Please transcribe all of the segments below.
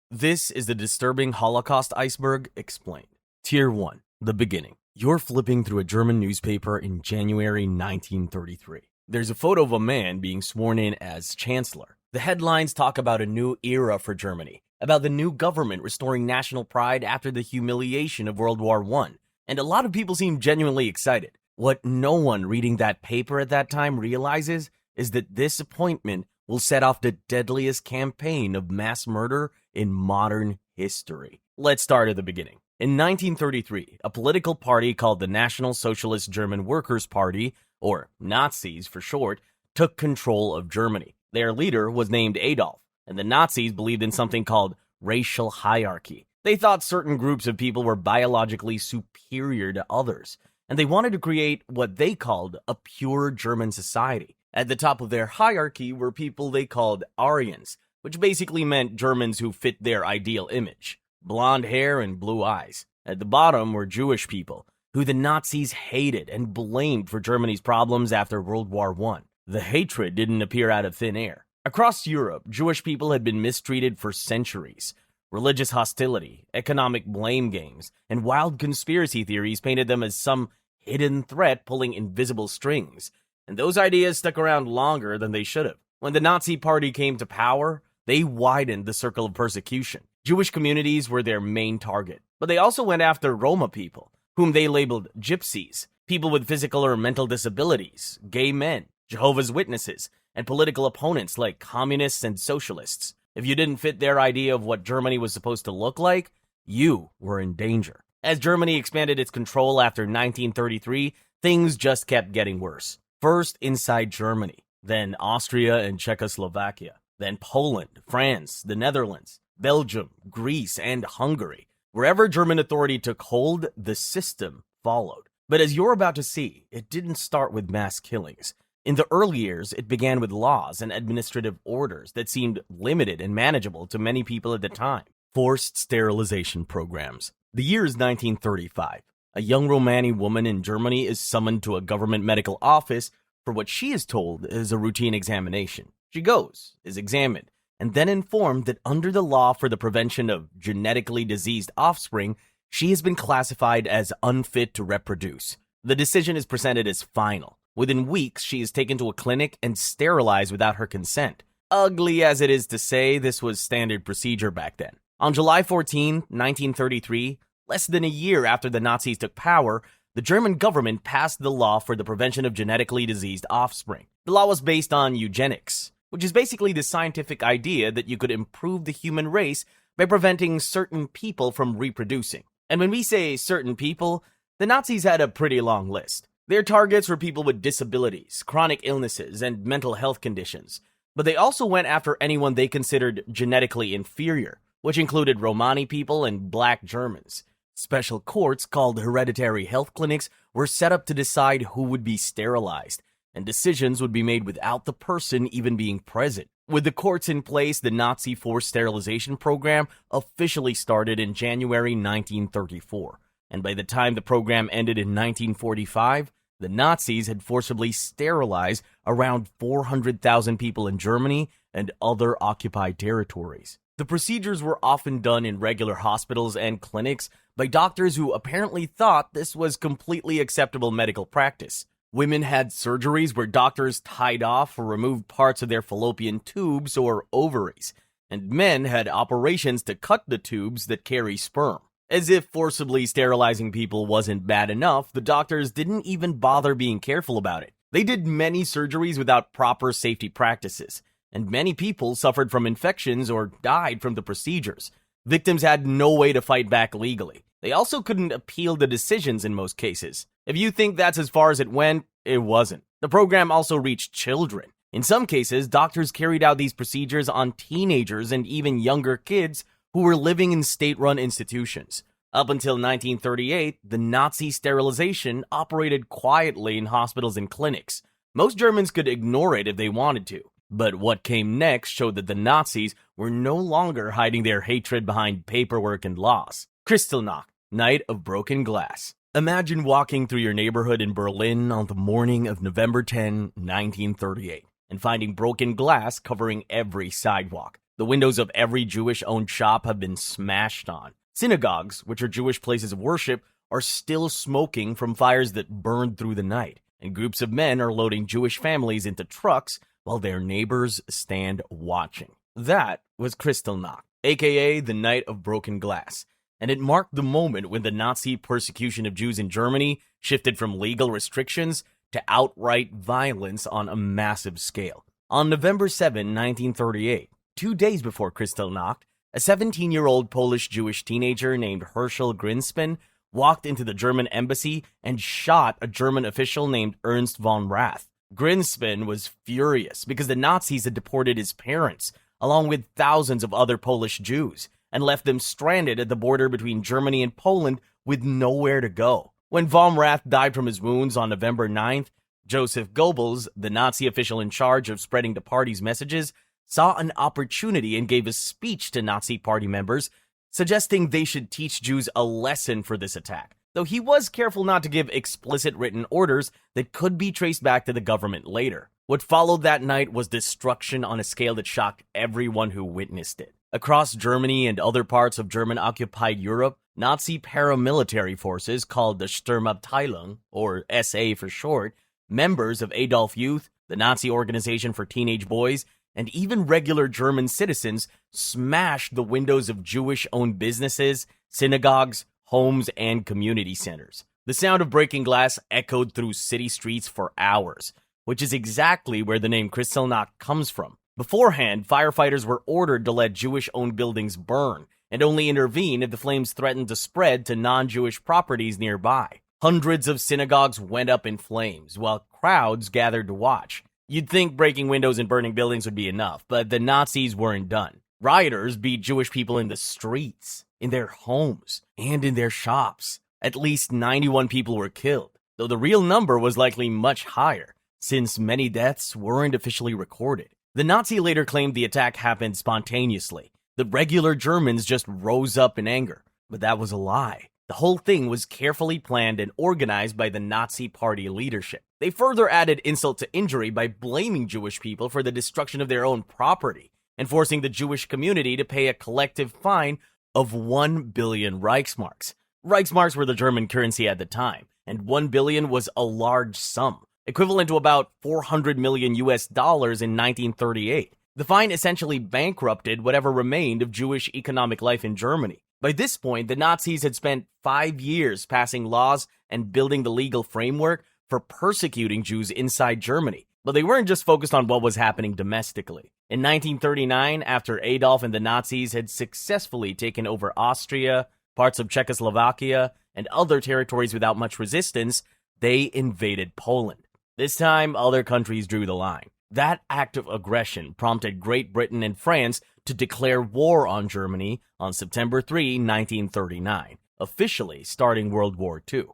This is the disturbing Holocaust iceberg explained. Tier 1, the beginning. You're flipping through a German newspaper in January 1933. There's a photo of a man being sworn in as chancellor. The headlines talk about a new era for Germany, about the new government restoring national pride after the humiliation of World War I, and a lot of people seem genuinely excited. What no one reading that paper at that time realizes is that this appointment will set off the deadliest campaign of mass murder in modern history. Let's start at the beginning. In 1933, a political party called the National Socialist German Workers' Party, or Nazis for short, took control of Germany. Their leader was named Adolf, and the Nazis believed in something called racial hierarchy. They thought certain groups of people were biologically superior to others, and they wanted to create what they called a pure German society. At the top of their hierarchy were people they called Aryans, which basically meant Germans who fit their ideal image. Blonde hair and blue eyes. At the bottom were Jewish people, who the Nazis hated and blamed for Germany's problems after World War I. The hatred didn't appear out of thin air. Across Europe, Jewish people had been mistreated for centuries. Religious hostility, economic blame games, and wild conspiracy theories painted them as some hidden threat pulling invisible strings. And those ideas stuck around longer than they should have. When the Nazi Party came to power, they widened the circle of persecution. Jewish communities were their main target, but they also went after Roma people, whom they labeled gypsies, people with physical or mental disabilities, gay men, Jehovah's Witnesses, and political opponents like communists and socialists. If you didn't fit their idea of what Germany was supposed to look like, you were in danger. As Germany expanded its control after 1933, things just kept getting worse. First inside Germany, then Austria and Czechoslovakia, then Poland, France, the Netherlands, Belgium, Greece, and Hungary. Wherever German authority took hold, the system followed. But as you're about to see, it didn't start with mass killings. In the early years, it began with laws and administrative orders that seemed limited and manageable to many people at the time. Forced sterilization programs. The year is 1935. A young Romani woman in Germany is summoned to a government medical office for what she is told is a routine examination. She goes, is examined, and then informed that under the law for the prevention of genetically diseased offspring, she has been classified as unfit to reproduce. The decision is presented as final. Within weeks, she is taken to a clinic and sterilized without her consent. Ugly as it is to say, this was standard procedure back then. On July 14, 1933, less than a year after the Nazis took power, the German government passed the law for the prevention of genetically diseased offspring. The law was based on eugenics, which is basically the scientific idea that you could improve the human race by preventing certain people from reproducing. And when we say certain people, the Nazis had a pretty long list. Their targets were people with disabilities, chronic illnesses, and mental health conditions. But they also went after anyone they considered genetically inferior, which included Romani people and black Germans. Special courts called hereditary health clinics were set up to decide who would be sterilized, and decisions would be made without the person even being present. With the courts in place, the Nazi forced sterilization program officially started in January 1934, and by the time the program ended in 1945, the Nazis had forcibly sterilized around 400,000 people in Germany and other occupied territories. The procedures were often done in regular hospitals and clinics by doctors who apparently thought this was completely acceptable medical practice. Women had surgeries where doctors tied off or removed parts of their fallopian tubes or ovaries, and men had operations to cut the tubes that carry sperm. As if forcibly sterilizing people wasn't bad enough, the doctors didn't even bother being careful about it. They did many surgeries without proper safety practices, and many people suffered from infections or died from the procedures. Victims had no way to fight back legally. They also couldn't appeal the decisions in most cases. If you think that's as far as it went, it wasn't. The program also reached children. In some cases, doctors carried out these procedures on teenagers and even younger kids who were living in state-run institutions. Up until 1938, the Nazi sterilization operated quietly in hospitals and clinics. Most Germans could ignore it if they wanted to. But what came next showed that the Nazis were no longer hiding their hatred behind paperwork and laws. Kristallnacht, Night of Broken Glass. Imagine walking through your neighborhood in Berlin on the morning of November 10, 1938, and finding broken glass covering every sidewalk. The windows of every Jewish-owned shop have been smashed on. Synagogues, which are Jewish places of worship, are still smoking from fires that burned through the night, and groups of men are loading Jewish families into trucks while their neighbors stand watching. That was Kristallnacht, aka the Night of Broken Glass, and it marked the moment when the Nazi persecution of Jews in Germany shifted from legal restrictions to outright violence on a massive scale. On November 7, 1938, 2 days before Kristallnacht, a 17-year-old Polish-Jewish teenager named Herschel Grinspan walked into the German embassy and shot a German official named Ernst von Rath. Grinspan was furious because the Nazis had deported his parents, along with thousands of other Polish Jews, and left them stranded at the border between Germany and Poland with nowhere to go. When von Rath died from his wounds on November 9th, Josef Goebbels, the Nazi official in charge of spreading the party's messages, saw an opportunity and gave a speech to Nazi party members, suggesting they should teach Jews a lesson for this attack, though he was careful not to give explicit written orders that could be traced back to the government later. What followed that night was destruction on a scale that shocked everyone who witnessed it. Across Germany and other parts of German-occupied Europe, Nazi paramilitary forces called the Sturmabteilung, or SA for short, members of Adolf Youth, the Nazi organization for teenage boys, and even regular German citizens smashed the windows of Jewish-owned businesses, synagogues, homes, and community centers. The sound of breaking glass echoed through city streets for hours, which is exactly where the name Kristallnacht comes from. Beforehand, firefighters were ordered to let Jewish-owned buildings burn, and only intervene if the flames threatened to spread to non-Jewish properties nearby. Hundreds of synagogues went up in flames, while crowds gathered to watch. You'd think breaking windows and burning buildings would be enough, but the Nazis weren't done. Rioters beat Jewish people in the streets, in their homes, and in their shops. At least 91 people were killed, though the real number was likely much higher, since many deaths weren't officially recorded. The Nazi later claimed the attack happened spontaneously. The regular Germans just rose up in anger, but that was a lie. The whole thing was carefully planned and organized by the Nazi party leadership. They further added insult to injury by blaming Jewish people for the destruction of their own property and forcing the Jewish community to pay a collective fine of 1 billion Reichsmarks. Reichsmarks were the German currency at the time, and 1 billion was a large sum, equivalent to about $400 million in 1938. The fine essentially bankrupted whatever remained of Jewish economic life in Germany. By this point, the Nazis had spent 5 years passing laws and building the legal framework for persecuting Jews inside Germany. But they weren't just focused on what was happening domestically. In 1939, after Adolf and the Nazis had successfully taken over Austria, parts of Czechoslovakia, and other territories without much resistance, they invaded Poland. This time, other countries drew the line. That act of aggression prompted Great Britain and France to declare war on Germany on September 3, 1939, officially starting World War II.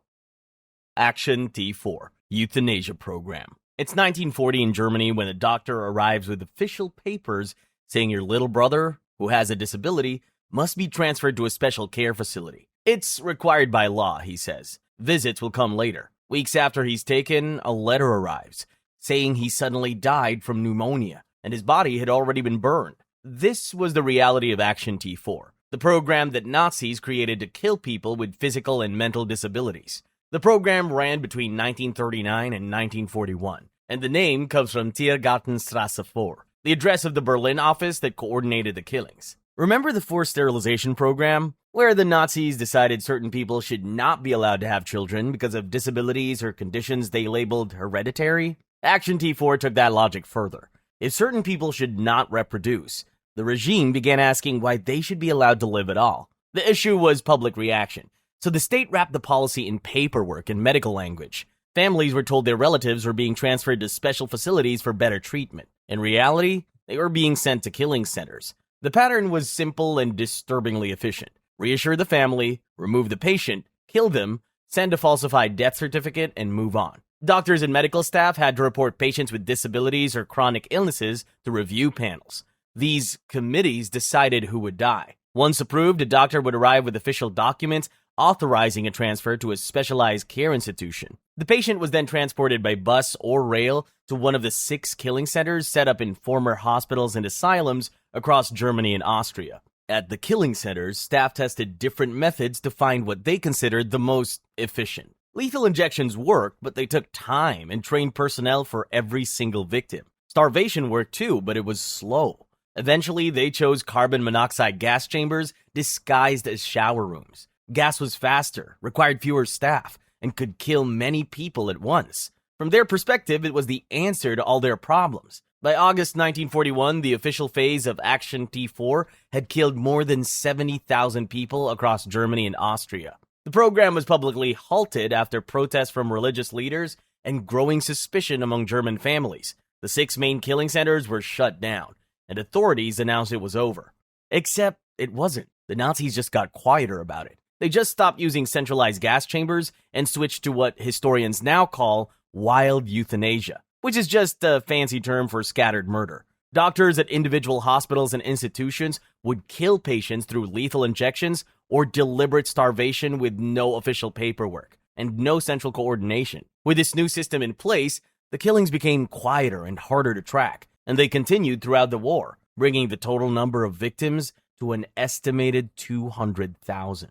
Action T4, Euthanasia Program. It's 1940 in Germany when a doctor arrives with official papers saying your little brother, who has a disability, must be transferred to a special care facility. It's required by law, he says. Visits will come later. Weeks after he's taken, a letter arrives, saying he suddenly died from pneumonia, and his body had already been burned. This was the reality of Action T4, the program that Nazis created to kill people with physical and mental disabilities. The program ran between 1939 and 1941, and the name comes from Tiergartenstrasse 4, the address of the Berlin office that coordinated the killings. Remember the forced sterilization program, where the Nazis decided certain people should not be allowed to have children because of disabilities or conditions they labeled hereditary? Action T4 took that logic further. If certain people should not reproduce, the regime began asking why they should be allowed to live at all. The issue was public reaction, so the state wrapped the policy in paperwork and medical language. Families were told their relatives were being transferred to special facilities for better treatment. In reality, they were being sent to killing centers. The pattern was simple and disturbingly efficient. Reassure the family, remove the patient, kill them, send a falsified death certificate, and move on. Doctors and medical staff had to report patients with disabilities or chronic illnesses to review panels. These committees decided who would die. Once approved, a doctor would arrive with official documents authorizing a transfer to a specialized care institution. The patient was then transported by bus or rail to one of the 6 killing centers set up in former hospitals and asylums across Germany and Austria. At the killing centers, staff tested different methods to find what they considered the most efficient. Lethal injections worked, but they took time and trained personnel for every single victim. Starvation worked too, but it was slow. Eventually, they chose carbon monoxide gas chambers disguised as shower rooms. Gas was faster, required fewer staff, and could kill many people at once. From their perspective, it was the answer to all their problems. By August 1941, the official phase of Action T4 had killed more than 70,000 people across Germany and Austria. The program was publicly halted after protests from religious leaders and growing suspicion among German families. The 6 main killing centers were shut down, and authorities announced it was over. Except it wasn't. The Nazis just got quieter about it. They just stopped using centralized gas chambers and switched to what historians now call wild euthanasia, which is just a fancy term for scattered murder. Doctors at individual hospitals and institutions would kill patients through lethal injections or deliberate starvation with no official paperwork and no central coordination. With this new system in place, the killings became quieter and harder to track, and they continued throughout the war, bringing the total number of victims to an estimated 200,000.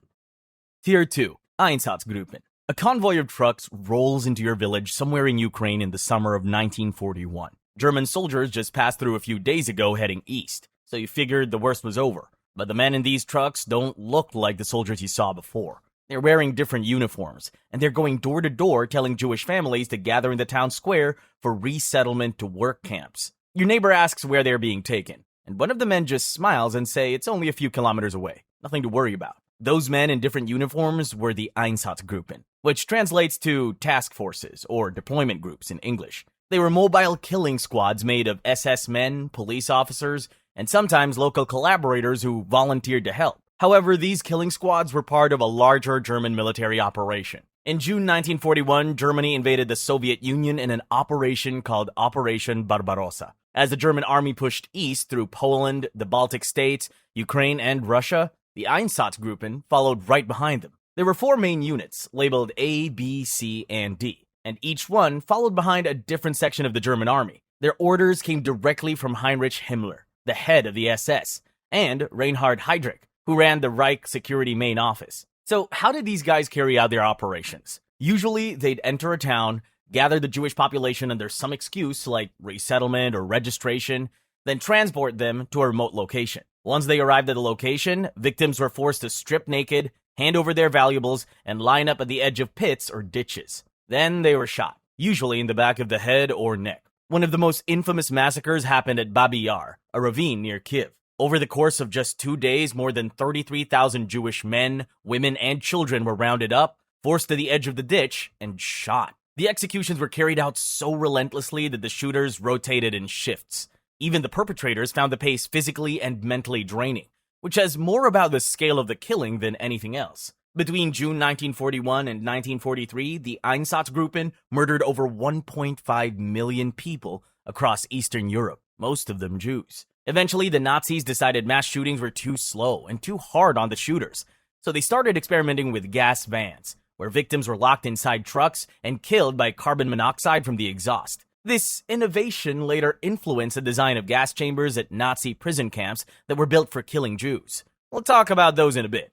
Tier 2. Einsatzgruppen. A convoy of trucks rolls into your village somewhere in Ukraine in the summer of 1941. German soldiers just passed through a few days ago heading east, so you figured the worst was over. But the men in these trucks don't look like the soldiers you saw before. They're wearing different uniforms, and they're going door to door telling Jewish families to gather in the town square for resettlement to work camps. Your neighbor asks where they're being taken, and one of the men just smiles and say it's only a few kilometers away. Nothing to worry about. Those men in different uniforms were the Einsatzgruppen, which translates to task forces or deployment groups in English. They were mobile killing squads made of SS men, police officers, and sometimes local collaborators who volunteered to help. However, these killing squads were part of a larger German military operation. In June 1941, Germany invaded the Soviet Union in an operation called Operation Barbarossa. As the German army pushed east through Poland, the Baltic states, Ukraine, and Russia, the Einsatzgruppen followed right behind them. There were 4 main units, labeled A, B, C, and D, and each one followed behind a different section of the German army. Their orders came directly from Heinrich Himmler, the head of the SS, and Reinhard Heydrich, who ran the Reich Security Main Office. So how did these guys carry out their operations? Usually, they'd enter a town, gather the Jewish population under some excuse like resettlement or registration, then transport them to a remote location. Once they arrived at the location, victims were forced to strip naked, hand over their valuables, and line up at the edge of pits or ditches. Then they were shot, usually in the back of the head or neck. One of the most infamous massacres happened at Babi Yar, a ravine near Kiev. Over the course of just 2 days, more than 33,000 Jewish men, women, and children were rounded up, forced to the edge of the ditch, and shot. The executions were carried out so relentlessly that the shooters rotated in shifts. Even the perpetrators found the pace physically and mentally draining, which says more about the scale of the killing than anything else. Between June 1941 and 1943, the Einsatzgruppen murdered over 1.5 million people across Eastern Europe, most of them Jews. Eventually, the Nazis decided mass shootings were too slow and too hard on the shooters, so they started experimenting with gas vans, where victims were locked inside trucks and killed by carbon monoxide from the exhaust. This innovation later influenced the design of gas chambers at Nazi prison camps that were built for killing Jews. We'll talk about those in a bit.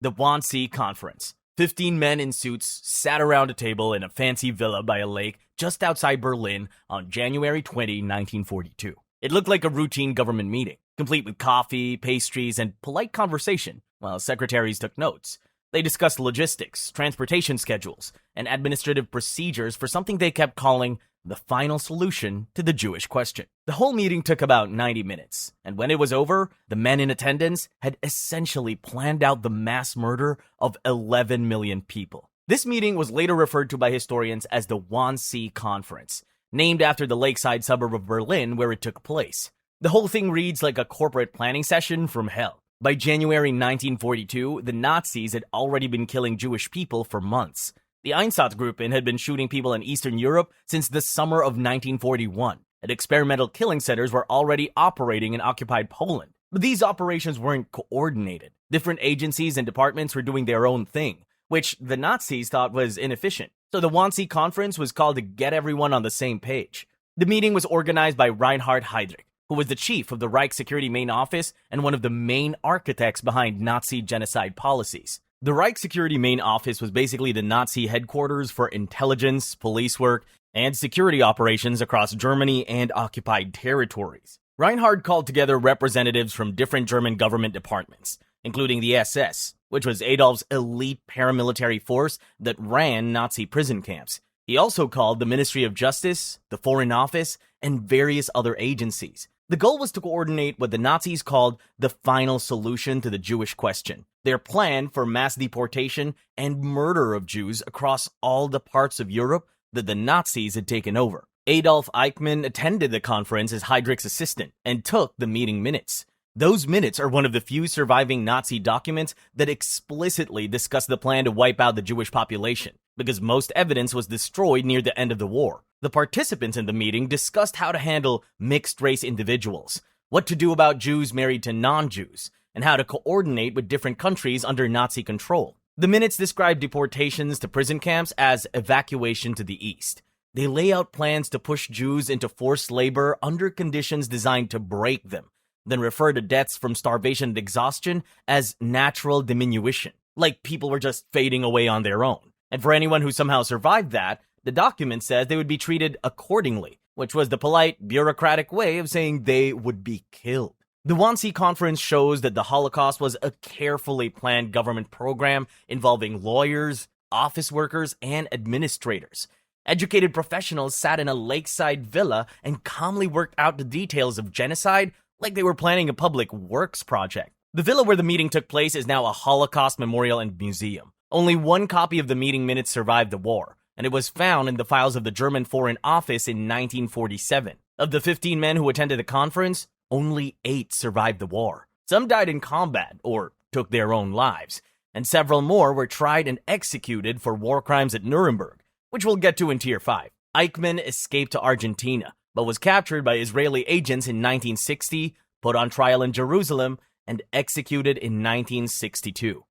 The Wannsee Conference. 15 men in suits sat around a table in a fancy villa by a lake just outside Berlin on January 20, 1942. It looked like a routine government meeting, complete with coffee, pastries, and polite conversation, while secretaries took notes. They discussed logistics, transportation schedules, and administrative procedures for something they kept calling the final solution to the Jewish question. The whole meeting took about 90 minutes, and when it was over, the men in attendance had essentially planned out the mass murder of 11 million people. This meeting was later referred to by historians as the Wannsee Conference, named after the lakeside suburb of Berlin where it took place. The whole thing reads like a corporate planning session from hell. By January 1942, the Nazis had already been killing Jewish people for months. The Einsatzgruppen had been shooting people in Eastern Europe since the summer of 1941, and experimental killing centers were already operating in occupied Poland. But these operations weren't coordinated. Different agencies and departments were doing their own thing, which the Nazis thought was inefficient. So the Wannsee Conference was called to get everyone on the same page. The meeting was organized by Reinhard Heydrich, who was the chief of the Reich Security Main Office and one of the main architects behind Nazi genocide policies. The Reich Security Main Office was basically the Nazi headquarters for intelligence, police work, and security operations across Germany and occupied territories. Reinhard called together representatives from different German government departments, including the SS, which was Adolf's elite paramilitary force that ran Nazi prison camps. He also called the Ministry of Justice, the Foreign Office, and various other agencies. The goal was to coordinate what the Nazis called the final solution to the Jewish question, their plan for mass deportation and murder of Jews across all the parts of Europe that the Nazis had taken over. Adolf Eichmann attended the conference as Heydrich's assistant and took the meeting minutes. Those minutes are one of the few surviving Nazi documents that explicitly discuss the plan to wipe out the Jewish population, because most evidence was destroyed near the end of the war. The participants in the meeting discussed how to handle mixed-race individuals, what to do about Jews married to non-Jews, and how to coordinate with different countries under Nazi control. The minutes describe deportations to prison camps as evacuation to the east. They lay out plans to push Jews into forced labor under conditions designed to break them, then refer to deaths from starvation and exhaustion as natural diminution, like people were just fading away on their own. And for anyone who somehow survived that, the document says they would be treated accordingly, which was the polite, bureaucratic way of saying they would be killed. The Wannsee Conference shows that the Holocaust was a carefully planned government program involving lawyers, office workers, and administrators. Educated professionals sat in a lakeside villa and calmly worked out the details of genocide like they were planning a public works project. The villa where the meeting took place is now a Holocaust memorial and museum. Only one copy of the meeting minutes survived the war, and it was found in the files of the German Foreign Office in 1947. Of the 15 men who attended the conference, only 8 survived the war. Some died in combat or took their own lives, and several more were tried and executed for war crimes at Nuremberg, which we'll get to in Tier 5. Eichmann escaped to Argentina, but was captured by Israeli agents in 1960, put on trial in Jerusalem, and executed in 1962.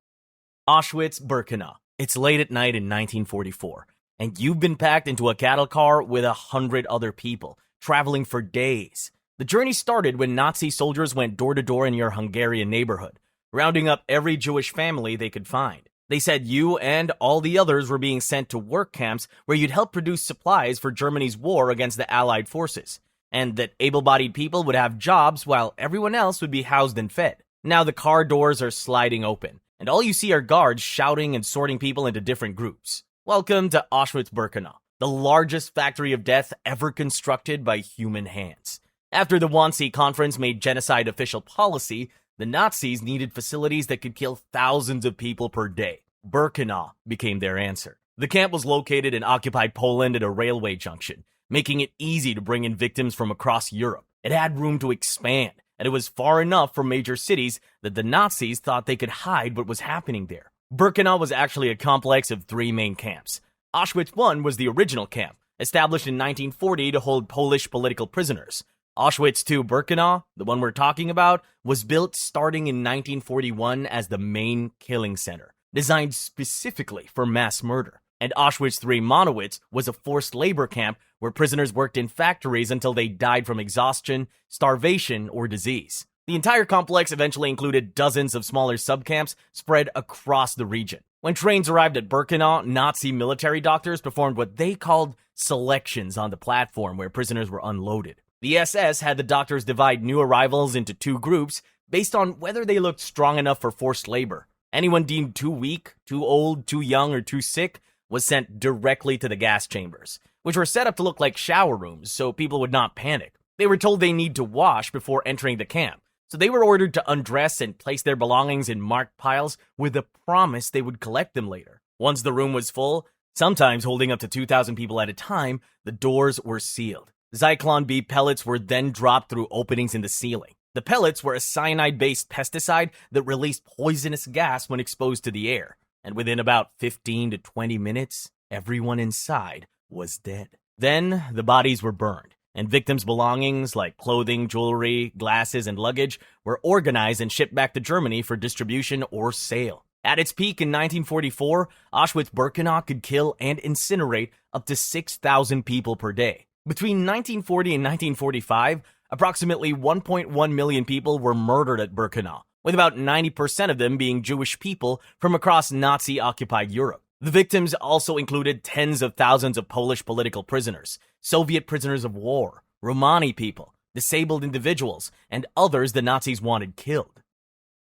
Auschwitz-Birkenau. It's late at night in 1944, and you've been packed into a cattle car with 100 other people, traveling for days. The journey started when Nazi soldiers went door to door in your Hungarian neighborhood, rounding up every Jewish family they could find. They said you and all the others were being sent to work camps where you'd help produce supplies for Germany's war against the Allied forces, and that able-bodied people would have jobs while everyone else would be housed and fed. Now the car doors are sliding open, and all you see are guards shouting and sorting people into different groups. Welcome to Auschwitz-Birkenau, the largest factory of death ever constructed by human hands. After the Wannsee Conference made genocide official policy, the Nazis needed facilities that could kill thousands of people per day. Birkenau became their answer. The camp was located in occupied Poland at a railway junction, making it easy to bring in victims from across Europe. It had room to expand, and it was far enough from major cities that the Nazis thought they could hide what was happening there. Birkenau was actually a complex of 3 main camps. Auschwitz I was the original camp, established in 1940 to hold Polish political prisoners. Auschwitz II-Birkenau, the one we're talking about, was built starting in 1941 as the main killing center, designed specifically for mass murder. And Auschwitz III-Monowitz was a forced labor camp where prisoners worked in factories until they died from exhaustion, starvation, or disease. The entire complex eventually included dozens of smaller subcamps spread across the region. When trains arrived at Birkenau, Nazi military doctors performed what they called selections on the platform where prisoners were unloaded. The SS had the doctors divide new arrivals into 2 groups based on whether they looked strong enough for forced labor. Anyone deemed too weak, too old, too young, or too sick was sent directly to the gas chambers, which were set up to look like shower rooms so people would not panic. They were told they need to wash before entering the camp, so they were ordered to undress and place their belongings in marked piles with the promise they would collect them later. Once the room was full, sometimes holding up to 2,000 people at a time, the doors were sealed. Zyklon B pellets were then dropped through openings in the ceiling. The pellets were a cyanide-based pesticide that released poisonous gas when exposed to the air, and within about 15 to 20 minutes, everyone inside was dead. Then, the bodies were burned, and victims' belongings like clothing, jewelry, glasses, and luggage were organized and shipped back to Germany for distribution or sale. At its peak in 1944, Auschwitz-Birkenau could kill and incinerate up to 6,000 people per day. Between 1940 and 1945, approximately 1.1 million people were murdered at Birkenau, with about 90% of them being Jewish people from across Nazi-occupied Europe. The victims also included tens of thousands of Polish political prisoners, Soviet prisoners of war, Romani people, disabled individuals, and others the Nazis wanted killed.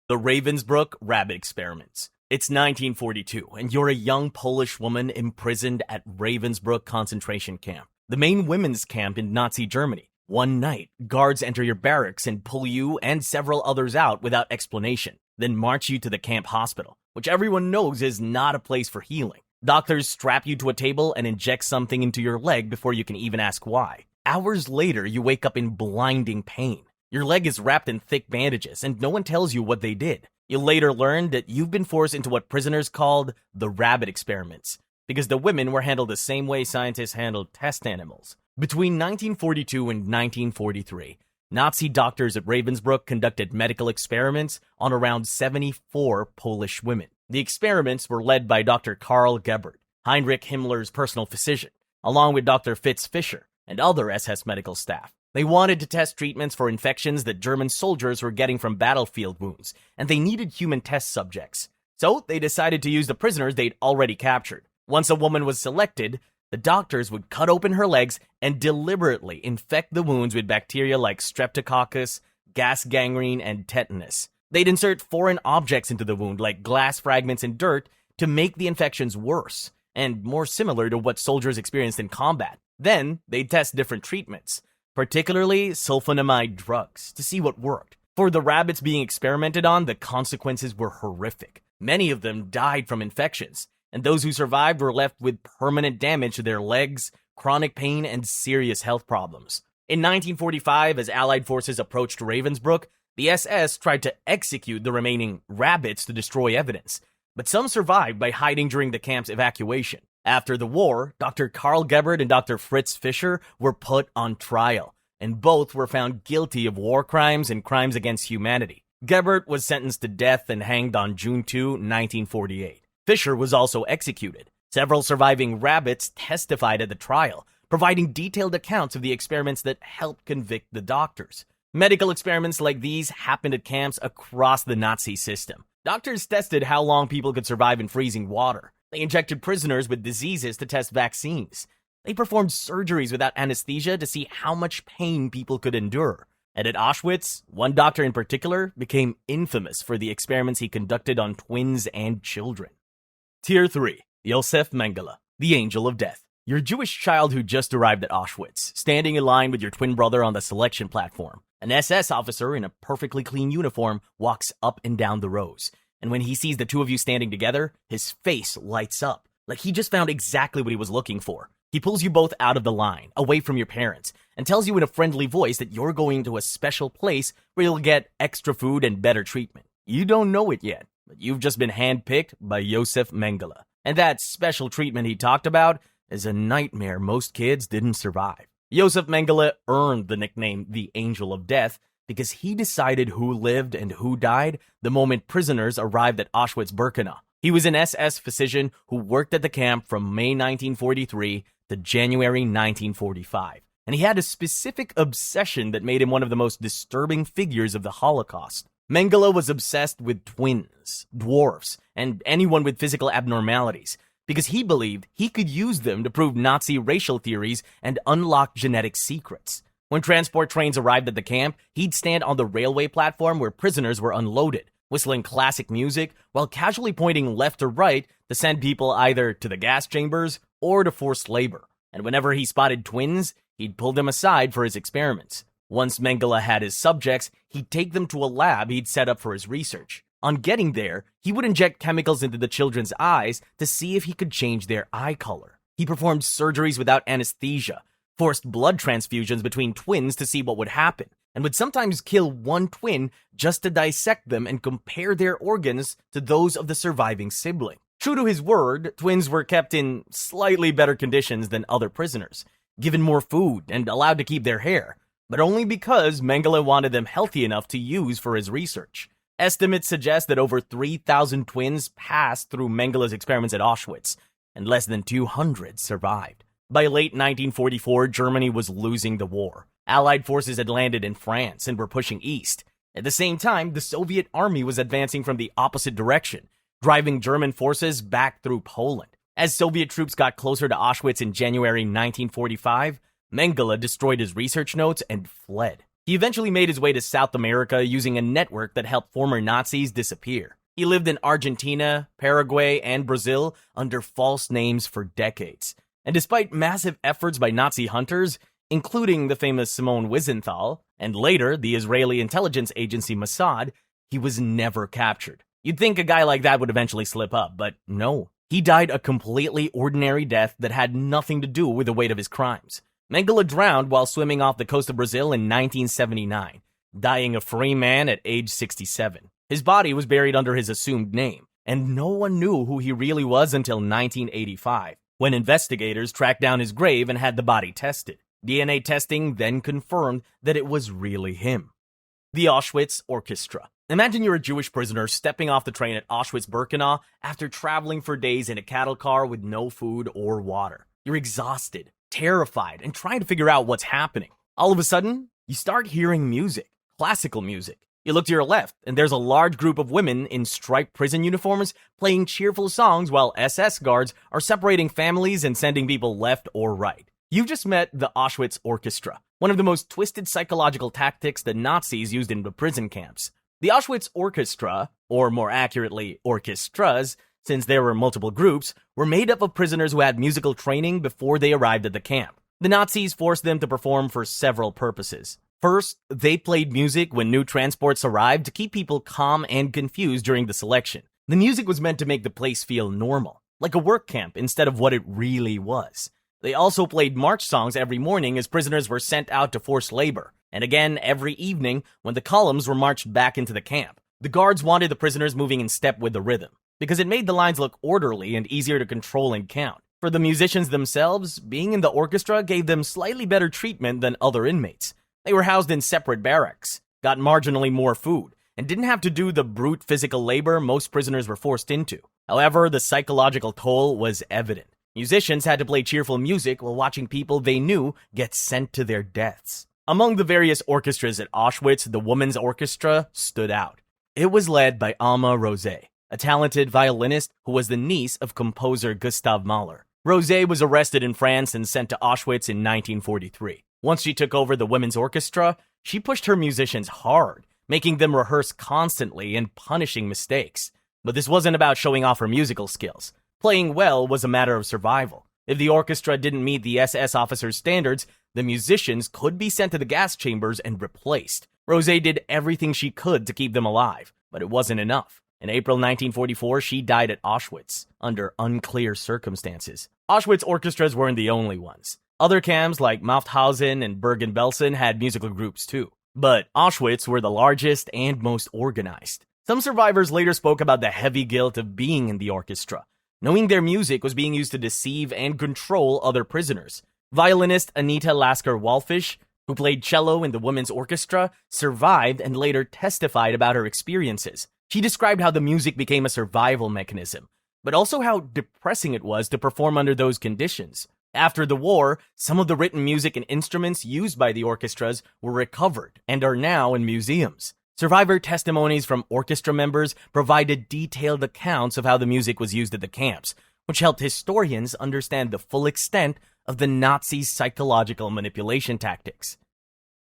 The Ravensbrück rabbit experiments. It's 1942, and you're a young Polish woman imprisoned at Ravensbrück concentration camp, the main women's camp in Nazi Germany. One night, guards enter your barracks and pull you and several others out without explanation, then march you to the camp hospital, which everyone knows is not a place for healing. Doctors strap you to a table and inject something into your leg before you can even ask why. Hours later, you wake up in blinding pain. Your leg is wrapped in thick bandages, and no one tells you what they did. You'll later learn that you've been forced into what prisoners called the rabbit experiments, because the women were handled the same way scientists handled test animals. Between 1942 and 1943, Nazi doctors at Ravensbrück conducted medical experiments on around 74 Polish women. The experiments were led by Dr. Karl Gebert, Heinrich Himmler's personal physician, along with Dr. Fritz Fischer and other SS medical staff. They wanted to test treatments for infections that German soldiers were getting from battlefield wounds, and they needed human test subjects. So they decided to use the prisoners they'd already captured. Once a woman was selected, the doctors would cut open her legs and deliberately infect the wounds with bacteria like streptococcus, gas gangrene, and tetanus. They'd insert foreign objects into the wound like glass fragments and dirt to make the infections worse and more similar to what soldiers experienced in combat. Then they'd test different treatments, particularly sulfonamide drugs, to see what worked. For the rabbits being experimented on, the consequences were horrific. Many of them died from infections, and those who survived were left with permanent damage to their legs, chronic pain, and serious health problems. In 1945, as Allied forces approached Ravensbrück, the SS tried to execute the remaining rabbits to destroy evidence, but some survived by hiding during the camp's evacuation. After the war, Dr. Karl Gebert and Dr. Fritz Fischer were put on trial, and both were found guilty of war crimes and crimes against humanity. Gebert was sentenced to death and hanged on June 2, 1948. Fischer was also executed. Several surviving rabbits testified at the trial, providing detailed accounts of the experiments that helped convict the doctors. Medical experiments like these happened at camps across the Nazi system. Doctors tested how long people could survive in freezing water. They injected prisoners with diseases to test vaccines. They performed surgeries without anesthesia to see how much pain people could endure. And at Auschwitz, one doctor in particular became infamous for the experiments he conducted on twins and children. Tier 3. Josef Mengele, the Angel of Death. Your Jewish child who just arrived at Auschwitz, standing in line with your twin brother on the selection platform. An SS officer in a perfectly clean uniform walks up and down the rows. And when he sees the two of you standing together, his face lights up, like he just found exactly what he was looking for. He pulls you both out of the line, away from your parents, and tells you in a friendly voice that you're going to a special place where you'll get extra food and better treatment. You don't know it yet, but you've just been handpicked by Josef Mengele. And that special treatment he talked about is a nightmare most kids didn't survive. Josef Mengele earned the nickname the Angel of Death because he decided who lived and who died the moment prisoners arrived at Auschwitz-Birkenau. He was an SS physician who worked at the camp from May 1943 to January 1945. And he had a specific obsession that made him one of the most disturbing figures of the Holocaust. Mengele was obsessed with twins, dwarfs, and anyone with physical abnormalities, because he believed he could use them to prove Nazi racial theories and unlock genetic secrets. When transport trains arrived at the camp, he'd stand on the railway platform where prisoners were unloaded, whistling classic music while casually pointing left or right to send people either to the gas chambers or to forced labor. And whenever he spotted twins, he'd pull them aside for his experiments. Once Mengele had his subjects, he'd take them to a lab he'd set up for his research. On getting there, he would inject chemicals into the children's eyes to see if he could change their eye color. He performed surgeries without anesthesia, forced blood transfusions between twins to see what would happen, and would sometimes kill one twin just to dissect them and compare their organs to those of the surviving sibling. True to his word, twins were kept in slightly better conditions than other prisoners, given more food and allowed to keep their hair, but only because Mengele wanted them healthy enough to use for his research. Estimates suggest that over 3,000 twins passed through Mengele's experiments at Auschwitz, and less than 200 survived. By late 1944, Germany was losing the war. Allied forces had landed in France and were pushing east. At the same time, the Soviet army was advancing from the opposite direction, driving German forces back through Poland. As Soviet troops got closer to Auschwitz in January 1945, Mengele destroyed his research notes and fled. He eventually made his way to South America using a network that helped former Nazis disappear. He lived in Argentina, Paraguay, and Brazil under false names for decades. And despite massive efforts by Nazi hunters, including the famous Simon Wiesenthal, and later the Israeli intelligence agency Mossad, he was never captured. You'd think a guy like that would eventually slip up, but no. He died a completely ordinary death that had nothing to do with the weight of his crimes. Mengele drowned while swimming off the coast of Brazil in 1979, dying a free man at age 67. His body was buried under his assumed name, and no one knew who he really was until 1985, when investigators tracked down his grave and had the body tested. DNA testing then confirmed that it was really him. The Auschwitz Orchestra. Imagine you're a Jewish prisoner stepping off the train at Auschwitz-Birkenau after traveling for days in a cattle car with no food or water. You're exhausted, terrified, and trying to figure out what's happening. All of a sudden, you start hearing music, classical music. You look to your left, and there's a large group of women in striped prison uniforms playing cheerful songs while SS guards are separating families and sending people left or right. You've just met the Auschwitz Orchestra, one of the most twisted psychological tactics the Nazis used in the prison camps. The Auschwitz Orchestra, or more accurately, orchestras, since there were multiple groups, were made up of prisoners who had musical training before they arrived at the camp. The Nazis forced them to perform for several purposes. First, they played music when new transports arrived to keep people calm and confused during the selection. The music was meant to make the place feel normal, like a work camp instead of what it really was. They also played march songs every morning as prisoners were sent out to forced labor, and again every evening when the columns were marched back into the camp. The guards wanted the prisoners moving in step with the rhythm, because it made the lines look orderly and easier to control and count. For the musicians themselves, being in the orchestra gave them slightly better treatment than other inmates. They were housed in separate barracks, got marginally more food, and didn't have to do the brute physical labor most prisoners were forced into. However, the psychological toll was evident. Musicians had to play cheerful music while watching people they knew get sent to their deaths. Among the various orchestras at Auschwitz, the Women's Orchestra stood out. It was led by Alma Rosé, a talented violinist who was the niece of composer Gustav Mahler. Rosé was arrested in France and sent to Auschwitz in 1943. Once she took over the Women's Orchestra, she pushed her musicians hard, making them rehearse constantly and punishing mistakes. But this wasn't about showing off her musical skills. Playing well was a matter of survival. If the orchestra didn't meet the SS officers' standards, the musicians could be sent to the gas chambers and replaced. Rosé did everything she could to keep them alive, but it wasn't enough. In April 1944, she died at Auschwitz, under unclear circumstances. Auschwitz orchestras weren't the only ones. Other camps like Mauthausen and Bergen-Belsen had musical groups too. But Auschwitz were the largest and most organized. Some survivors later spoke about the heavy guilt of being in the orchestra, knowing their music was being used to deceive and control other prisoners. Violinist Anita Lasker-Wallfisch, who played cello in the Women's Orchestra, survived and later testified about her experiences. She described how the music became a survival mechanism, but also how depressing it was to perform under those conditions. After the war, some of the written music and instruments used by the orchestras were recovered and are now in museums. Survivor testimonies from orchestra members provided detailed accounts of how the music was used at the camps, which helped historians understand the full extent of the Nazi psychological manipulation tactics.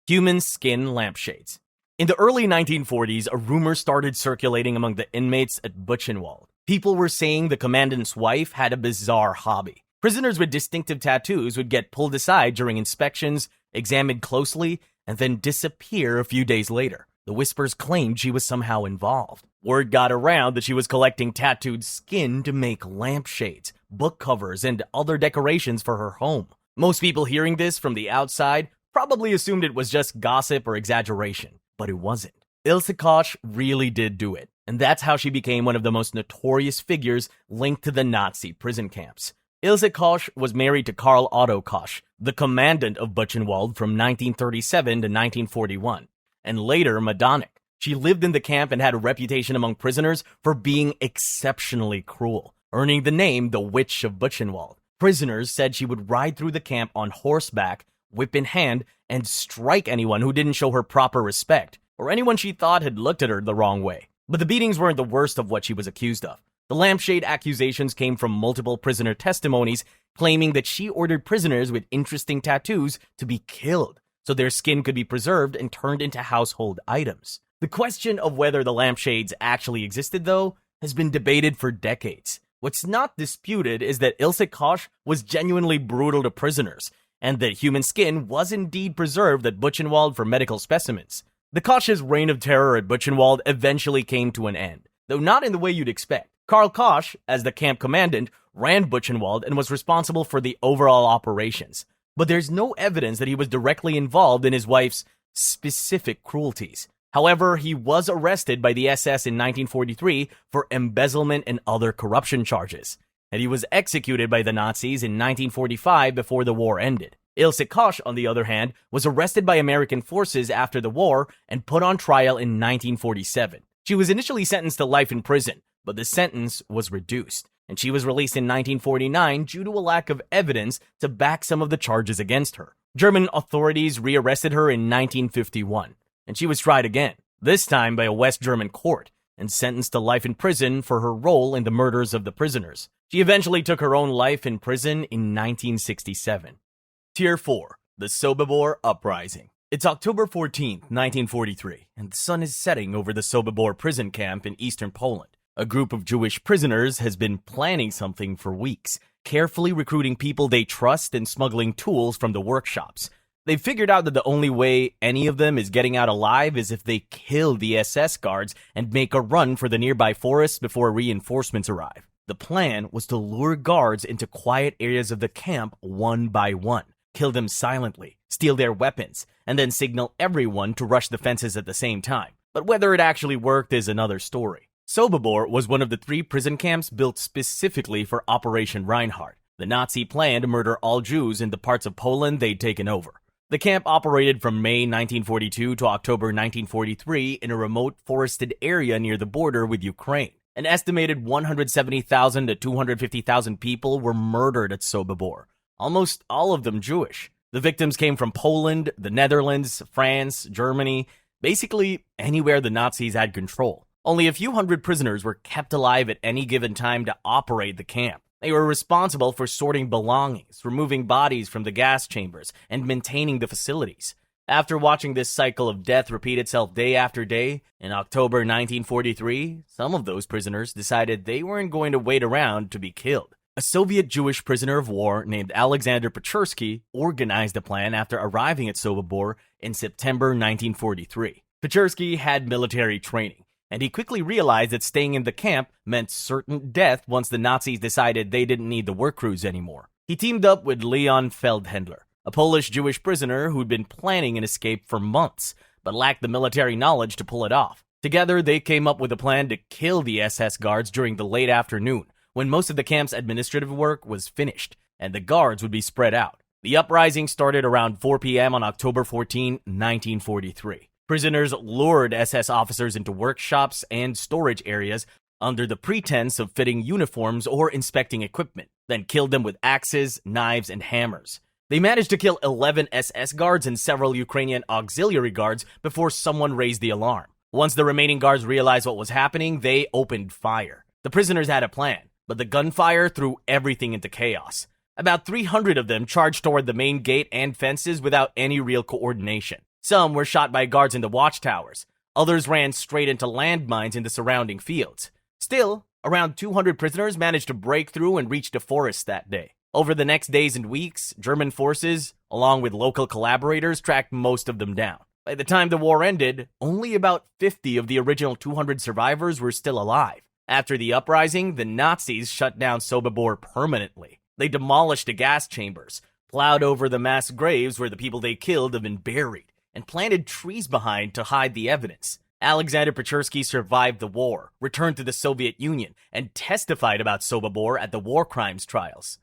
Human skin lampshades. In the early 1940s, a rumor started circulating among the inmates at Buchenwald. People were saying the commandant's wife had a bizarre hobby. Prisoners with distinctive tattoos would get pulled aside during inspections, examined closely, and then disappear a few days later. The whispers claimed she was somehow involved. Word got around that she was collecting tattooed skin to make lampshades, book covers, and other decorations for her home. Most people hearing this from the outside probably assumed it was just gossip or exaggeration, but it wasn't. Ilse Koch really did do it, and that's how she became one of the most notorious figures linked to the Nazi prison camps. Ilse Koch was married to Karl Otto Koch, the commandant of Buchenwald from 1937 to 1941. And later Madonic. She lived in the camp and had a reputation among prisoners for being exceptionally cruel, earning the name the Witch of Buchenwald. Prisoners said she would ride through the camp on horseback whip in hand, and strike anyone who didn't show her proper respect, or anyone she thought had looked at her the wrong way. But the beatings weren't the worst of what she was accused of. The lampshade accusations came from multiple prisoner testimonies claiming that she ordered prisoners with interesting tattoos to be killed so their skin could be preserved and turned into household items. The question of whether the lampshades actually existed, though, has been debated for decades. What's not disputed is that Ilse Koch was genuinely brutal to prisoners, and that human skin was indeed preserved at Buchenwald for medical specimens. The Koch's reign of terror at Buchenwald eventually came to an end, though not in the way you'd expect. Karl Koch, as the camp commandant, ran Buchenwald and was responsible for the overall operations. But there's no evidence that he was directly involved in his wife's specific cruelties. However, he was arrested by the SS in 1943 for embezzlement and other corruption charges, and he was executed by the Nazis in 1945 before the war ended. Ilse Koch, on the other hand, was arrested by American forces after the war and put on trial in 1947. She was initially sentenced to life in prison, but the sentence was reduced, and she was released in 1949 due to a lack of evidence to back some of the charges against her. German authorities rearrested her in 1951, and she was tried again, this time by a West German court, and sentenced to life in prison for her role in the murders of the prisoners. She eventually took her own life in prison in 1967. Tier 4. The Sobibór Uprising. It's October 14th, 1943, and the sun is setting over the Sobibór prison camp in eastern Poland. A group of Jewish prisoners has been planning something for weeks, carefully recruiting people they trust and smuggling tools from the workshops. They've figured out that the only way any of them is getting out alive is if they kill the SS guards and make a run for the nearby forests before reinforcements arrive. The plan was to lure guards into quiet areas of the camp one by one, kill them silently, steal their weapons, and then signal everyone to rush the fences at the same time. But whether it actually worked is another story. Sobibór was one of the 3 prison camps built specifically for Operation Reinhardt, the Nazi plan to murder all Jews in the parts of Poland they'd taken over. The camp operated from May 1942 to October 1943 in a remote forested area near the border with Ukraine. An estimated 170,000 to 250,000 people were murdered at Sobibór, almost all of them Jewish. The victims came from Poland, the Netherlands, France, Germany, basically anywhere the Nazis had control. Only a few hundred prisoners were kept alive at any given time to operate the camp. They were responsible for sorting belongings, removing bodies from the gas chambers, and maintaining the facilities. After watching this cycle of death repeat itself day after day, in October 1943, some of those prisoners decided they weren't going to wait around to be killed. A Soviet Jewish prisoner of war named Alexander Pechersky organized the plan after arriving at Sobibór in September 1943. Pechersky had military training, and he quickly realized that staying in the camp meant certain death once the Nazis decided they didn't need the work crews anymore. He teamed up with Leon Feldhendler, a Polish Jewish prisoner who'd been planning an escape for months, but lacked the military knowledge to pull it off. Together, they came up with a plan to kill the SS guards during the late afternoon, when most of the camp's administrative work was finished, and the guards would be spread out. The uprising started around 4 p.m. on October 14, 1943. Prisoners lured SS officers into workshops and storage areas under the pretense of fitting uniforms or inspecting equipment, then killed them with axes, knives, and hammers. They managed to kill 11 SS guards and several Ukrainian auxiliary guards before someone raised the alarm. Once the remaining guards realized what was happening, they opened fire. The prisoners had a plan, but the gunfire threw everything into chaos. About 300 of them charged toward the main gate and fences without any real coordination. Some were shot by guards in the watchtowers. Others ran straight into landmines in the surrounding fields. Still, around 200 prisoners managed to break through and reach the forest that day. Over the next days and weeks, German forces, along with local collaborators, tracked most of them down. By the time the war ended, only about 50 of the original 200 survivors were still alive. After the uprising, the Nazis shut down Sobibór permanently. They demolished the gas chambers, plowed over the mass graves where the people they killed had been buried, and planted trees behind to hide the evidence. Alexander Pechersky survived the war, returned to the Soviet Union, and testified about Sobibór at the war crimes trials.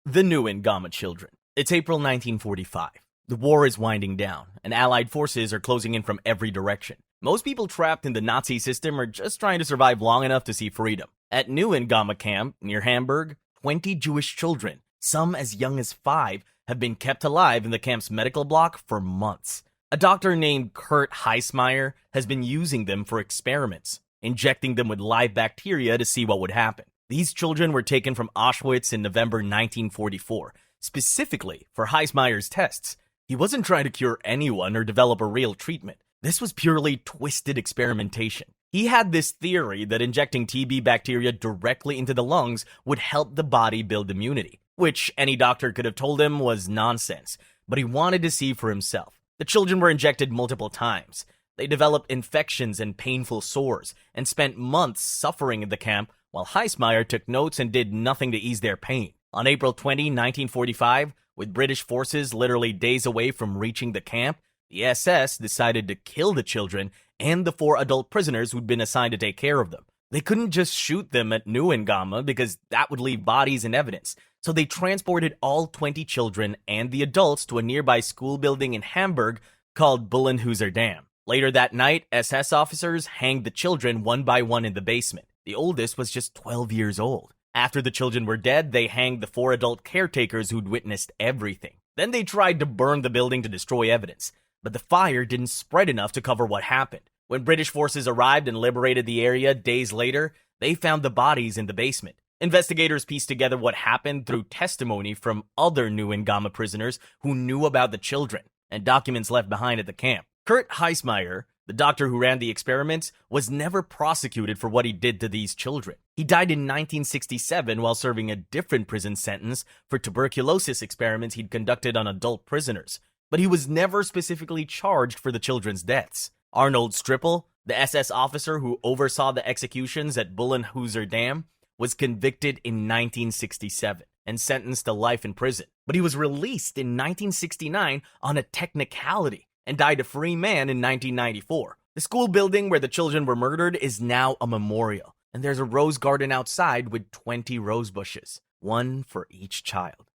The Neuengamme Children. It's April 1945. The war is winding down, and Allied forces are closing in from every direction. Most people trapped in the Nazi system are just trying to survive long enough to see freedom. At Neuengamme camp, near Hamburg, 20 Jewish children, some as young as 5, have been kept alive in the camp's medical block for months. A doctor named Kurt Heismeyer has been using them for experiments, injecting them with live bacteria to see what would happen. These children were taken from Auschwitz in November 1944, specifically for Heismeyer's tests. He wasn't trying to cure anyone or develop a real treatment. This was purely twisted experimentation. He had this theory that injecting TB bacteria directly into the lungs would help the body build immunity, which any doctor could have told him was nonsense, but he wanted to see for himself. The children were injected multiple times. They developed infections and painful sores, and spent months suffering in the camp while Heismeyer took notes and did nothing to ease their pain. On April 20, 1945, with British forces literally days away from reaching the camp, the SS decided to kill the children and the 4 adult prisoners who'd been assigned to take care of them. They couldn't just shoot them at Neuengamme because that would leave bodies and evidence, so they transported all 20 children and the adults to a nearby school building in Hamburg called Bullenhuser Dam. Later that night, SS officers hanged the children one by one in the basement. The oldest was just 12 years old. After the children were dead, they hanged the 4 adult caretakers who'd witnessed everything. Then they tried to burn the building to destroy evidence, but the fire didn't spread enough to cover what happened. When British forces arrived and liberated the area days later, they found the bodies in the basement. Investigators pieced together what happened through testimony from other Neuengamme prisoners who knew about the children and documents left behind at the camp. Kurt Heismeyer, the doctor who ran the experiments, was never prosecuted for what he did to these children. He died in 1967 while serving a different prison sentence for tuberculosis experiments he'd conducted on adult prisoners, but he was never specifically charged for the children's deaths. Arnold Strippel, the SS officer who oversaw the executions at Bullenhuser Dam, was convicted in 1967 and sentenced to life in prison. But he was released in 1969 on a technicality and died a free man in 1994. The school building where the children were murdered is now a memorial, and there's a rose garden outside with 20 rose bushes, one for each child.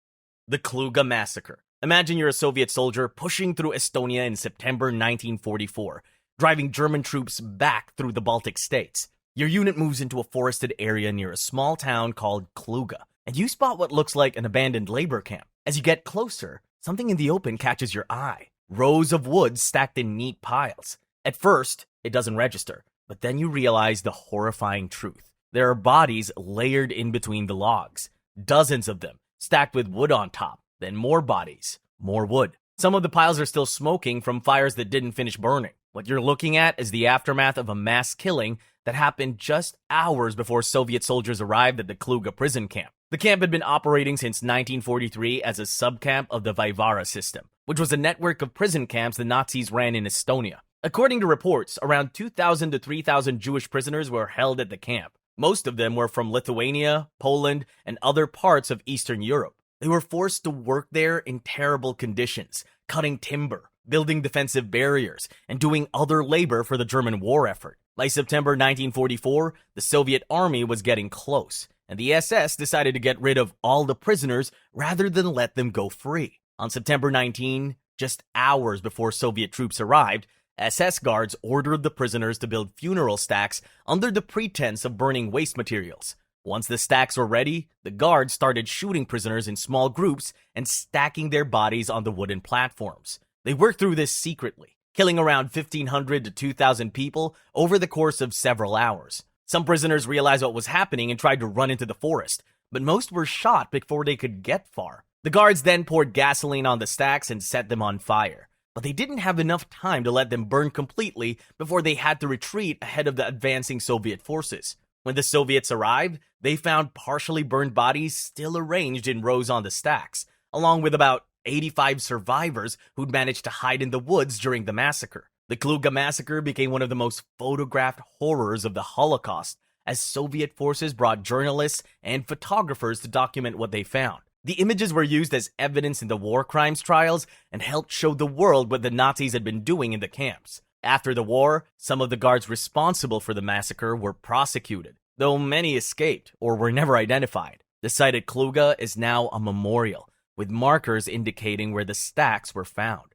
The Klooga Massacre. Imagine you're a Soviet soldier pushing through Estonia in September 1944, driving German troops back through the Baltic states. Your unit moves into a forested area near a small town called Klooga, and you spot what looks like an abandoned labor camp. As you get closer, something in the open catches your eye. Rows of wood stacked in neat piles. At first, it doesn't register, but then you realize the horrifying truth. There are bodies layered in between the logs, dozens of them, stacked with wood on top, then more bodies, more wood. Some of the piles are still smoking from fires that didn't finish burning. What you're looking at is the aftermath of a mass killing that happened just hours before Soviet soldiers arrived at the Klooga prison camp. The camp had been operating since 1943 as a subcamp of the Vaivara system, which was a network of prison camps the Nazis ran in Estonia. According to reports, around 2,000 to 3,000 Jewish prisoners were held at the camp. Most of them were from Lithuania, Poland, and other parts of Eastern Europe. They were forced to work there in terrible conditions, cutting timber, building defensive barriers, and doing other labor for the German war effort. By September 1944, the Soviet army was getting close, and the SS decided to get rid of all the prisoners rather than let them go free. On September 19, just hours before Soviet troops arrived, SS guards ordered the prisoners to build funeral stacks under the pretense of burning waste materials. Once the stacks were ready, the guards started shooting prisoners in small groups and stacking their bodies on the wooden platforms. They worked through this secretly, killing around 1,500 to 2,000 people over the course of several hours. Some prisoners realized what was happening and tried to run into the forest, but most were shot before they could get far. The guards then poured gasoline on the stacks and set them on fire, but they didn't have enough time to let them burn completely before they had to retreat ahead of the advancing Soviet forces. When the Soviets arrived, they found partially burned bodies still arranged in rows on the stacks, along with about 85 survivors who'd managed to hide in the woods during the massacre. The Klooga Massacre became one of the most photographed horrors of the Holocaust, as Soviet forces brought journalists and photographers to document what they found. The images were used as evidence in the war crimes trials and helped show the world what the Nazis had been doing in the camps. After the war, some of the guards responsible for the massacre were prosecuted, though many escaped or were never identified. The site at Klooga is now a memorial, with markers indicating where the stacks were found.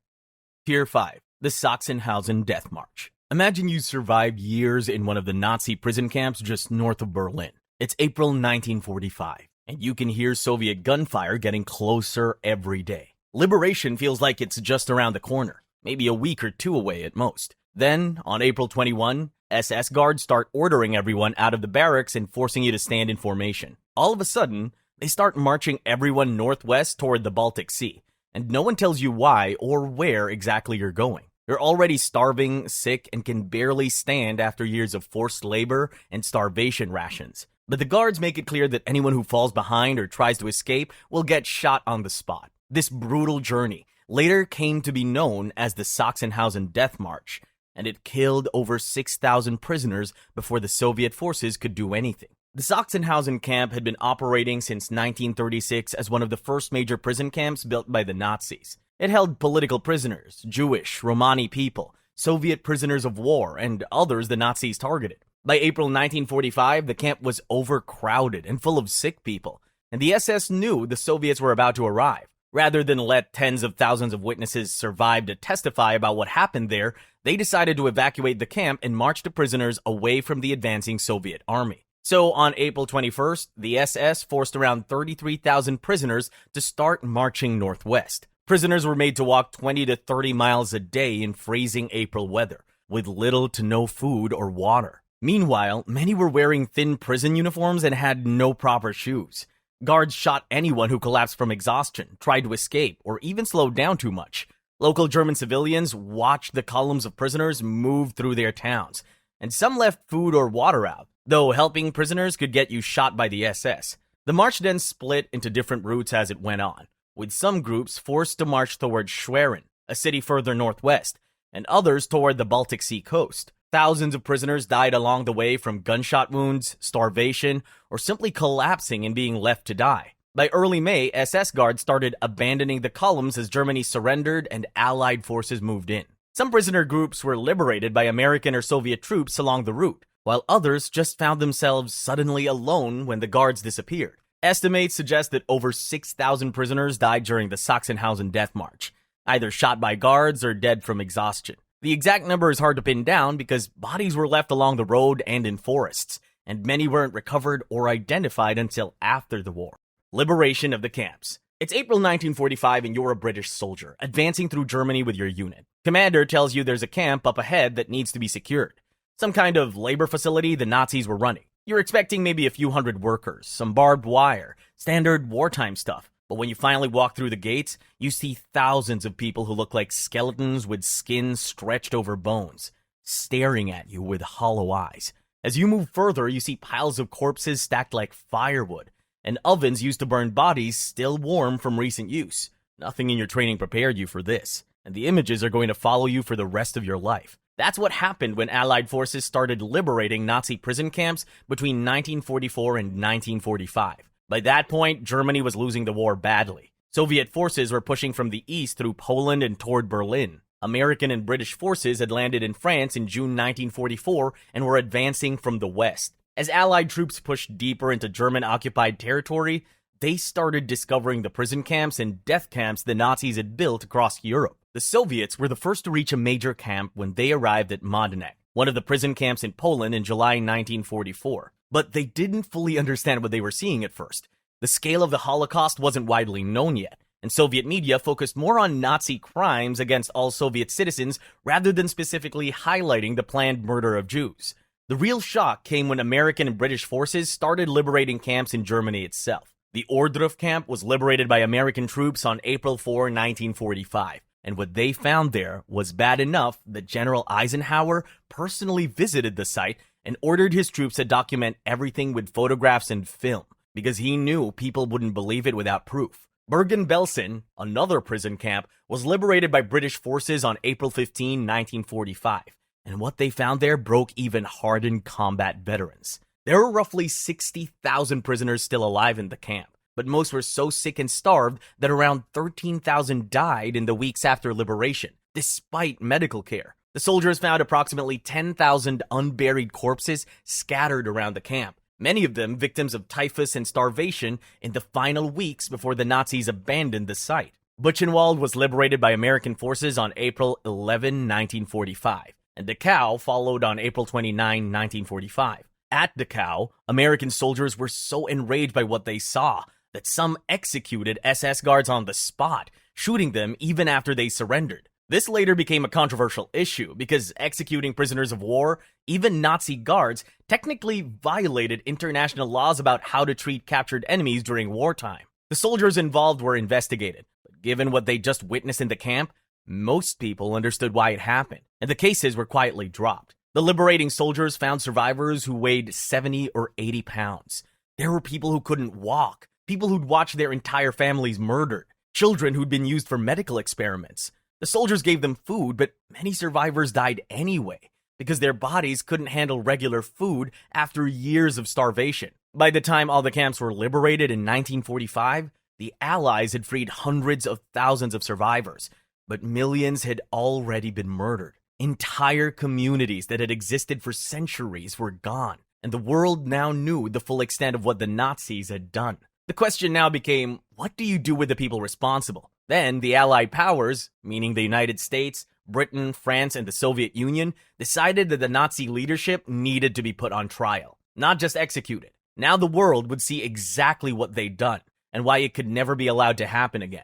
Tier 5. The Sachsenhausen Death March. Imagine you survived years in one of the Nazi prison camps just north of Berlin. It's April 1945, and you can hear Soviet gunfire getting closer every day. Liberation feels like it's just around the corner, maybe a week or two away at most. Then, on April 21, SS guards start ordering everyone out of the barracks and forcing you to stand in formation. All of a sudden, they start marching everyone northwest toward the Baltic Sea, and no one tells you why or where exactly you're going. You're already starving, sick, and can barely stand after years of forced labor and starvation rations. But the guards make it clear that anyone who falls behind or tries to escape will get shot on the spot. This brutal journey later came to be known as the Sachsenhausen Death March, and it killed over 6,000 prisoners before the Soviet forces could do anything. The Sachsenhausen camp had been operating since 1936 as one of the first major prison camps built by the Nazis. It held political prisoners, Jewish, Romani people, Soviet prisoners of war, and others the Nazis targeted. By April 1945, the camp was overcrowded and full of sick people, and the SS knew the Soviets were about to arrive. Rather than let tens of thousands of witnesses survive to testify about what happened there, they decided to evacuate the camp and march the prisoners away from the advancing Soviet army. So on April 21st, the SS forced around 33,000 prisoners to start marching northwest. Prisoners were made to walk 20 to 30 miles a day in freezing April weather, with little to no food or water. Meanwhile, many were wearing thin prison uniforms and had no proper shoes. Guards shot anyone who collapsed from exhaustion, tried to escape, or even slowed down too much. Local German civilians watched the columns of prisoners move through their towns, and some left food or water out, though helping prisoners could get you shot by the SS. The march then split into different routes as it went on, with some groups forced to march toward Schwerin, a city further northwest, and others toward the Baltic Sea coast. Thousands of prisoners died along the way from gunshot wounds, starvation, or simply collapsing and being left to die. By early May, SS guards started abandoning the columns as Germany surrendered and Allied forces moved in. Some prisoner groups were liberated by American or Soviet troops along the route, while others just found themselves suddenly alone when the guards disappeared. Estimates suggest that over 6,000 prisoners died during the Sachsenhausen Death March, either shot by guards or dead from exhaustion. The exact number is hard to pin down because bodies were left along the road and in forests, and many weren't recovered or identified until after the war. Liberation of the camps. It's April 1945 and you're a British soldier, advancing through Germany with your unit. Commander tells you there's a camp up ahead that needs to be secured. Some kind of labor facility the Nazis were running. You're expecting maybe a few hundred workers, some barbed wire, standard wartime stuff. But when you finally walk through the gates, you see thousands of people who look like skeletons with skin stretched over bones, staring at you with hollow eyes. As you move further, you see piles of corpses stacked like firewood, and ovens used to burn bodies still warm from recent use. Nothing in your training prepared you for this, and the images are going to follow you for the rest of your life. That's what happened when Allied forces started liberating Nazi prison camps between 1944 and 1945. By that point, Germany was losing the war badly. Soviet forces were pushing from the east through Poland and toward Berlin. American and British forces had landed in France in June 1944 and were advancing from the west. As Allied troops pushed deeper into German-occupied territory, they started discovering the prison camps and death camps the Nazis had built across Europe. The Soviets were the first to reach a major camp when they arrived at Majdanek, one of the prison camps in Poland, in July 1944. But they didn't fully understand what they were seeing at first. The scale of the Holocaust wasn't widely known yet, and Soviet media focused more on Nazi crimes against all Soviet citizens rather than specifically highlighting the planned murder of Jews. The real shock came when American and British forces started liberating camps in Germany itself. The Ohrdruf camp was liberated by American troops on April 4, 1945. And what they found there was bad enough that General Eisenhower personally visited the site and ordered his troops to document everything with photographs and film, because he knew people wouldn't believe it without proof. Bergen-Belsen, another prison camp, was liberated by British forces on April 15, 1945, and what they found there broke even hardened combat veterans. There were roughly 60,000 prisoners still alive in the camp, but most were so sick and starved that around 13,000 died in the weeks after liberation, despite medical care. The soldiers found approximately 10,000 unburied corpses scattered around the camp, many of them victims of typhus and starvation in the final weeks before the Nazis abandoned the site. Buchenwald was liberated by American forces on April 11, 1945, and Dachau followed on April 29, 1945. At Dachau, American soldiers were so enraged by what they saw that some executed SS guards on the spot, shooting them even after they surrendered. This later became a controversial issue because executing prisoners of war, even Nazi guards, technically violated international laws about how to treat captured enemies during wartime. The soldiers involved were investigated, but given what they just witnessed in the camp, most people understood why it happened, and the cases were quietly dropped. The liberating soldiers found survivors who weighed 70 or 80 pounds. There were people who couldn't walk, people who'd watched their entire families murdered, children who'd been used for medical experiments. The soldiers gave them food, but many survivors died anyway because their bodies couldn't handle regular food after years of starvation. By the time all the camps were liberated in 1945, the Allies had freed hundreds of thousands of survivors, but millions had already been murdered. Entire communities that had existed for centuries were gone, and the world now knew the full extent of what the Nazis had done. The question now became, what do you do with the people responsible? Then the Allied powers, meaning the United States, Britain, France, and the Soviet Union, decided that the Nazi leadership needed to be put on trial, not just executed. Now the world would see exactly what they'd done, and why it could never be allowed to happen again.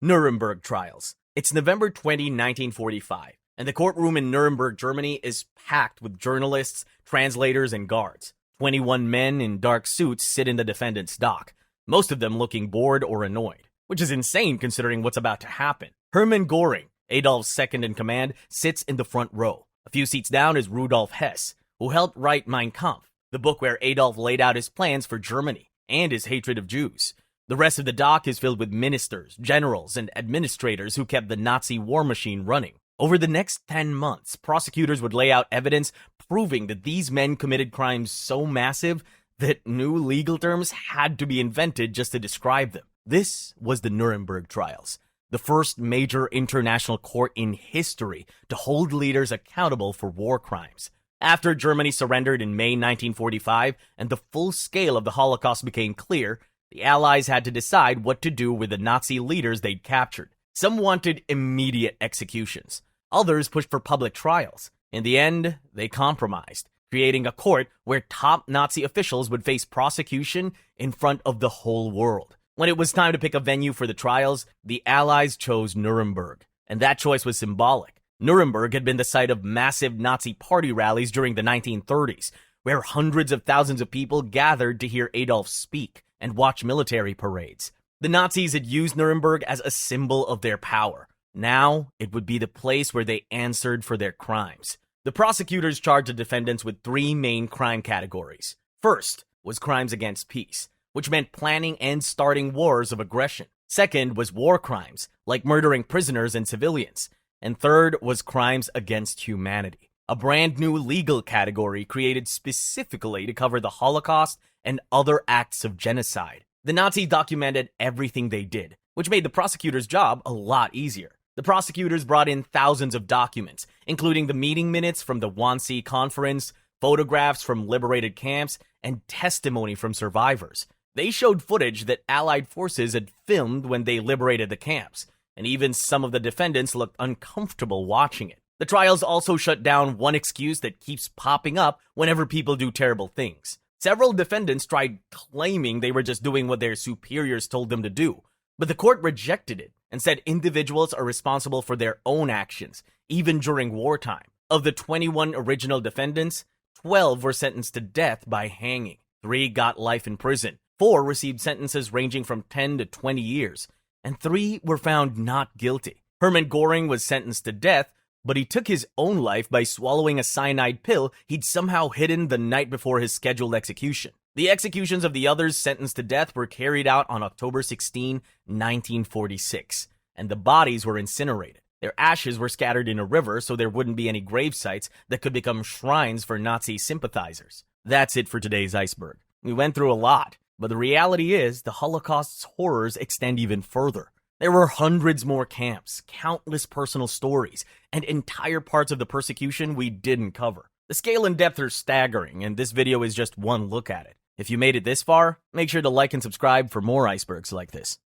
Nuremberg Trials. It's November 20, 1945, and the courtroom in Nuremberg, Germany is packed with journalists, translators, and guards. 21 men in dark suits sit in the defendant's dock, most of them looking bored or annoyed, which is insane considering what's about to happen. Hermann Göring, Adolf's second-in-command, sits in the front row. A few seats down is Rudolf Hess, who helped write Mein Kampf, the book where Adolf laid out his plans for Germany and his hatred of Jews. The rest of the dock is filled with ministers, generals, and administrators who kept the Nazi war machine running. Over the next 10 months, prosecutors would lay out evidence proving that these men committed crimes so massive that new legal terms had to be invented just to describe them. This was the Nuremberg Trials, the first major international court in history to hold leaders accountable for war crimes. After Germany surrendered in May 1945 and the full scale of the Holocaust became clear, the Allies had to decide what to do with the Nazi leaders they'd captured. Some wanted immediate executions. Others pushed for public trials. In the end, they compromised, creating a court where top Nazi officials would face prosecution in front of the whole world. When it was time to pick a venue for the trials, the Allies chose Nuremberg, and that choice was symbolic. Nuremberg had been the site of massive Nazi party rallies during the 1930s, where hundreds of thousands of people gathered to hear Adolf speak and watch military parades. The Nazis had used Nuremberg as a symbol of their power. Now, it would be the place where they answered for their crimes. The prosecutors charged the defendants with three main crime categories. First was crimes against peace, which meant planning and starting wars of aggression. Second was war crimes, like murdering prisoners and civilians. And third was crimes against humanity, a brand new legal category created specifically to cover the Holocaust and other acts of genocide. The Nazis documented everything they did, which made the prosecutors' job a lot easier. The prosecutors brought in thousands of documents, including the meeting minutes from the Wannsee Conference, photographs from liberated camps, and testimony from survivors. They showed footage that Allied forces had filmed when they liberated the camps, and even some of the defendants looked uncomfortable watching it. The trials also shut down one excuse that keeps popping up whenever people do terrible things. Several defendants tried claiming they were just doing what their superiors told them to do, but the court rejected it and said individuals are responsible for their own actions, even during wartime. Of the 21 original defendants, 12 were sentenced to death by hanging. 3 got life in prison. 4 received sentences ranging from 10 to 20 years, and 3 were found not guilty. Hermann Göring was sentenced to death, but he took his own life by swallowing a cyanide pill he'd somehow hidden the night before his scheduled execution. The executions of the others sentenced to death were carried out on October 16, 1946, and the bodies were incinerated. Their ashes were scattered in a river so there wouldn't be any grave sites that could become shrines for Nazi sympathizers. That's it for today's Iceberg. We went through a lot, but the reality is the Holocaust's horrors extend even further. There were hundreds more camps, countless personal stories, and entire parts of the persecution we didn't cover. The scale and depth are staggering, and this video is just one look at it. If you made it this far, make sure to like and subscribe for more icebergs like this.